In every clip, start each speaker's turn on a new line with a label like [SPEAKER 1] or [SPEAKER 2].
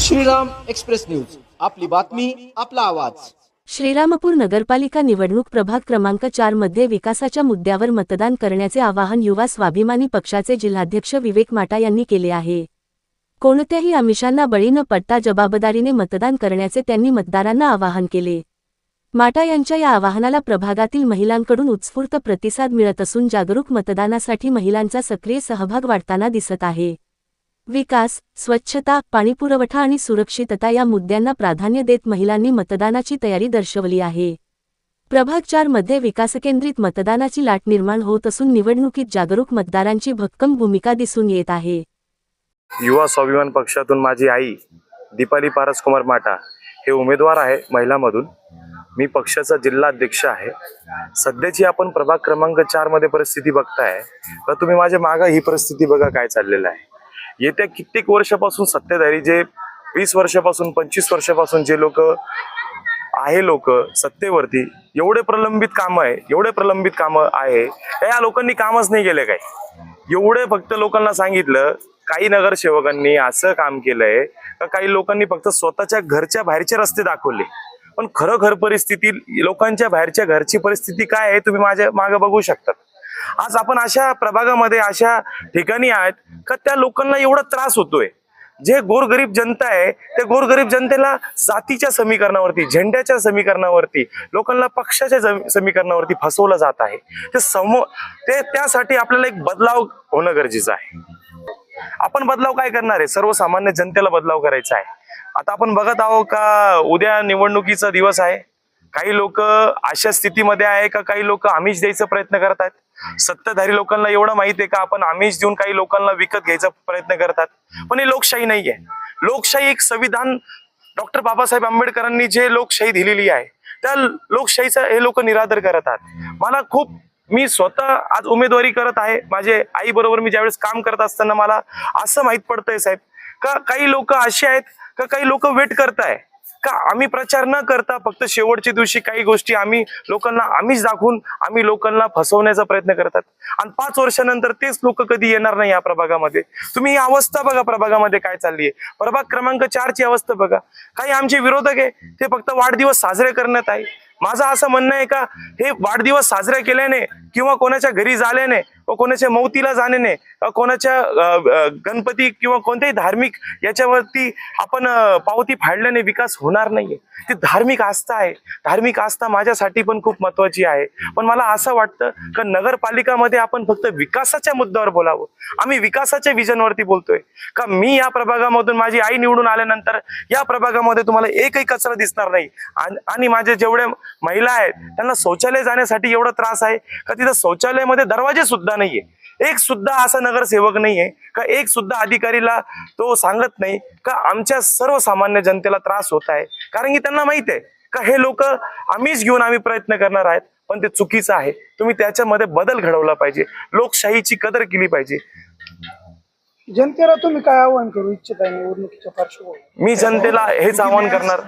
[SPEAKER 1] Shriram express news, आपली बातमी आपला आवाज।
[SPEAKER 2] श्रीरामपूर नगरपालिका निवडणूक प्रभाग क्रमांक 4 मध्ये विकासाच्या मुद्द्यावर मतदान करण्याचे आवाहन युवा स्वाभिमानी पक्षाचे जिल्हाध्यक्ष विवेक माटा यांनी केले आहे। कोणत्याही आमिषांना बळी न पडता जबाबदारीने मतदान करण्याचे त्यांनी मतदारांना आवाहन केले। माटा यांच्या या आवाहनाला प्रभागातील महिलांकडून उत्स्फूर्त प्रतिसाद मिळत असून जागरूक मतदानासाठी महिलांचा सक्रिय सहभाग वाढताना दिसत आहे। विकास, स्वच्छता, पाणीपुरवठा आणि सुरक्षितता या मुद्द्यांना प्राधान्य देत महिलांनी मतदानाची तयारी दर्शवली आहे। प्रभाग 4 मध्ये विकासकेंद्रित मतदानाची लाट निर्माण होत असून निवडणुकीत जागरूक मतदारांची भक्कम भूमिका दिसून येत आहे।
[SPEAKER 3] युवा स्वाभिमान पक्षातून माझी आई दीपाली पारसकुमार माटा हे उमेदवार आहे महिलांमधून। मी पक्षाचा जिल्हा अध्यक्ष आहे। सध्याची आपण प्रभाग क्रमांक 4 मध्ये परिस्थिती बघताय तर तुम्ही माझ्या मागे ही परिस्थिती बघा काय चाललेलं आहे। येत्या कित्येक वर्षापासून सत्तेधारी जे 20 वर्षापासून 25 वर्षापासून जे लोक सत्तेवरती एवढे प्रलंबित काम आहे या लोकांनी कामच नाही केले काय। एवढे फक्त लोकांना सांगितलं, काही नगरसेवकांनी असं काम केलंय का काही लोकांनी फक्त स्वतःच्या घरच्या बाहेरचे रस्ते दाखवले, पण खरं परिस्थिती लोकांच्या बाहेरच्या घरची परिस्थिती काय आहे तुम्ही माझ्या मागे बघू शकतात। आज आपण अशा प्रभागामध्ये अशा ठिकाणी आहेत का त्या लोकांना एवढा त्रास होतोय। जे गोरगरीब जनता आहे त्या गोरगरीब जनतेला जातीच्या समीकरणावरती, झेंड्याच्या समीकरणावरती, लोकांना पक्षाच्या समीकरणावरती फसवलं जात आहे। त्यासाठी आपल्याला एक बदलाव होणं गरजेचं आहे। आपण बदलाव काय करणार आहे? सर्वसामान्य जनतेला बदलाव करायचा आहे। आता आपण बघत आहोत का उद्या निवडणुकीचा दिवस आहे। काही लोक अशा स्थितीमध्ये आहे का काही लोक आमिष द्यायचा प्रयत्न करतात। सत्ताधारी लोकांना एवढं माहिती आहे का आपण आमिष देऊन काही लोकांना विकत घ्यायचा प्रयत्न करतात, पण ही लोकशाही नाहीये। लोकशाही एक संविधान डॉक्टर बाबासाहेब आंबेडकरांनी जे लोकशाही दिलेली आहे त्या लोकशाहीचा हे लोक निरादर करतात। मी स्वतः आज उमेदवारी करत आहे। माझे आई बरोबर मी ज्यावेळेस काम करत असताना मला असं माहित पडतंय साहेब का काही लोक असे आहेत का काही लोक वेट करताय का आम्ही प्रचार न करता फक्त शेवटच्या दिवशी काही गोष्टी आम्ही लोकांना आमिष दाखवून आम्ही लोकांना फसवण्याचा प्रयत्न करतात आणि 5 वर्षानंतर तेच लोक कधी येणार नाही या प्रभागामध्ये। तुम्ही ही अवस्था बघा प्रभागामध्ये काय चालली आहे। प्रभाग क्रमांक 4 ची अवस्था बघा। काही आमचे विरोधक आहे ते फक्त वाढदिवस साजरे करण्यात आहे। माझं असं म्हणणं आहे का हे वाढदिवस साजरे केल्याने किंवा कोणाच्या घरी झाल्याने व कोणाच्या मौतीला जाण्याने कोणाच्या गणपती किंवा कोणत्याही धार्मिक याच्यावरती आपण पावती फाडल्याने विकास होणार नाहीये। ती धार्मिक आस्था आहे। धार्मिक आस्था माझ्यासाठी पण खूप महत्वाची आहे। पण मला असं वाटतं का नगरपालिकामध्ये आपण फक्त विकासाच्या मुद्द्यावर बोलावं। आम्ही विकासाच्या विजनवरती बोलतोय का मी या प्रभागामधून माझी आई निवडून आल्यानंतर या प्रभागामध्ये तुम्हाला एकही कचरा दिसणार नाही आणि माझे जेवढे महिला आहेत त्यांना शौचालय जाण्यासाठी एवढा त्रास आहे का तिथं शौचालयामध्ये दरवाजे सुद्धा नाहीये। एक सुद्धा असा नगरसेवक नाहीये का एक सुद्धा अधिकारीला तो सांगत नाही का आमच्या सर्वसामान्य जनतेला त्रास होत आहे, कारण की त्यांना माहित आहे का हे लोक आम्हीच घेऊन आम्ही प्रयत्न करणार आहेत, पण ते चुकीचं आहे। तुम्ही त्याच्यामध्ये बदल घडवला पाहिजे, लोकशाहीची कदर केली पाहिजे।
[SPEAKER 4] जनतेला तुम्ही काय आवाहन करू इच्छिता निवडणुकीच्या पार्श्वभूमीवर?
[SPEAKER 3] मी जनतेला हेच आवाहन करणार,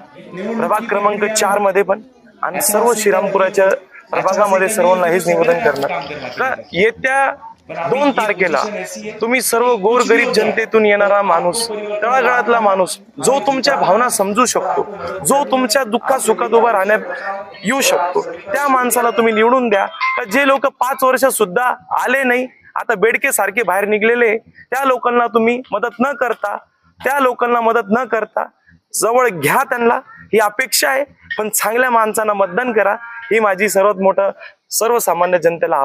[SPEAKER 3] प्रभाग क्रमांक 4 मध्ये पण आणि सर्व श्रीरामपुराच्या प्रभागामध्ये सर्वांना हेच निवेदन करणार का येत्या 2 तारखेला तुम्ही सर्व गोरगरीब जनतेतून येणारा माणूस, तळागाळातला माणूस जो तुमच्या भावना समजू शकतो, जो तुमच्या दुःखात सुखात उभा राहण्यात येऊ शकतो, त्या माणसाला तुम्ही निवडून द्या। का जे लोक 5 वर्ष सुद्धा आले नाही, आता बेडके सारखे बाहेर निघलेले, त्या लोकांना तुम्ही मदत न करता जवळ घ्या त्यांना, ही अपेक्षा आहे। पण चांगल्या माणसांना मतदान करा, ही माझी सर्वात मोठं सर्वसामान्य जनतेला आवाहन।